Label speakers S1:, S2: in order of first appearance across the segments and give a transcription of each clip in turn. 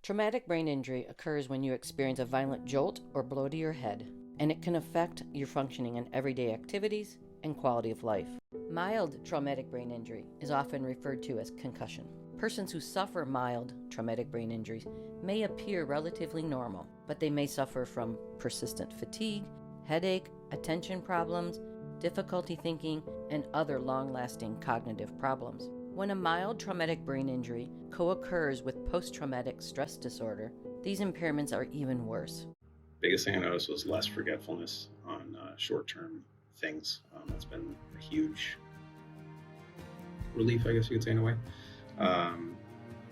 S1: Traumatic brain injury occurs when you experience a violent jolt or blow to your head, and it can affect your functioning in everyday activities and quality of life. Mild traumatic brain injury is often referred to as concussion. Persons who suffer mild traumatic brain injuries may appear relatively normal, but they may suffer from persistent fatigue, headache, attention problems, difficulty thinking, and other long-lasting cognitive problems. When a mild traumatic brain injury co-occurs with post-traumatic stress disorder, these impairments are even worse.
S2: Biggest thing I noticed was less forgetfulness on short-term things. That's been a huge relief, I guess you could say, in a way.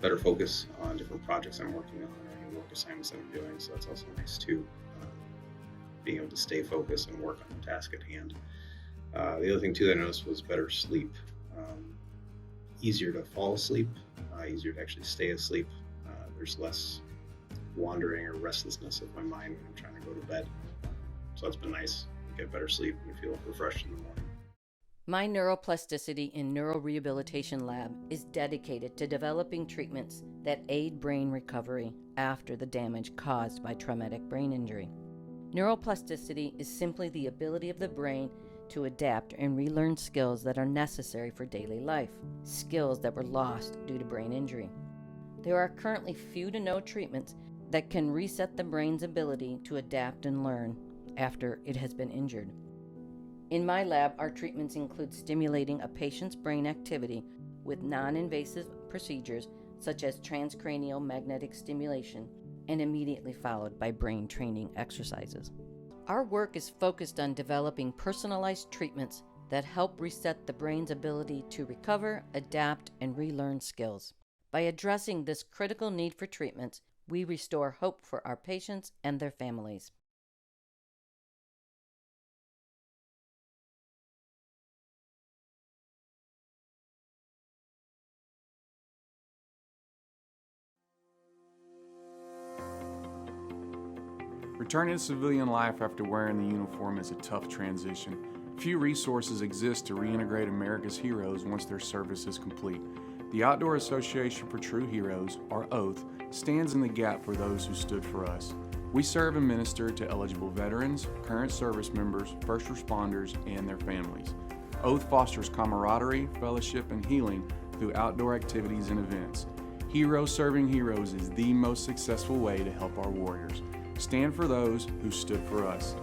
S2: Better focus on different projects I'm working on or any work assignments that I'm doing, so that's also nice too. Being able to stay focused and work on the task at hand. The other thing too that I noticed was better sleep. Easier to fall asleep, easier to actually stay asleep. There's less wandering or restlessness of my mind when I'm trying to go to bed. So that's been nice. Get better sleep and feel refreshed in the morning.
S1: My Neuroplasticity and Neurorehabilitation Lab is dedicated to developing treatments that aid brain recovery after the damage caused by traumatic brain injury. Neuroplasticity is simply the ability of the brain to adapt and relearn skills that are necessary for daily life, skills that were lost due to brain injury. There are currently few to no treatments that can reset the brain's ability to adapt and learn after it has been injured. In my lab, our treatments include stimulating a patient's brain activity with non-invasive procedures such as transcranial magnetic stimulation and immediately followed by brain training exercises. Our work is focused on developing personalized treatments that help reset the brain's ability to recover, adapt, and relearn skills. By addressing this critical need for treatments, we restore hope for our patients and their families.
S3: Returning to civilian life after wearing the uniform is a tough transition. Few resources exist to reintegrate America's heroes once their service is complete. The Outdoor Association for True Heroes, or OATH, stands in the gap for those who stood for us. We serve and minister to eligible veterans, current service members, first responders, and their families. OATH fosters camaraderie, fellowship, and healing through outdoor activities and events. Heroes serving heroes is the most successful way to help our warriors. Stand for those who stood for us.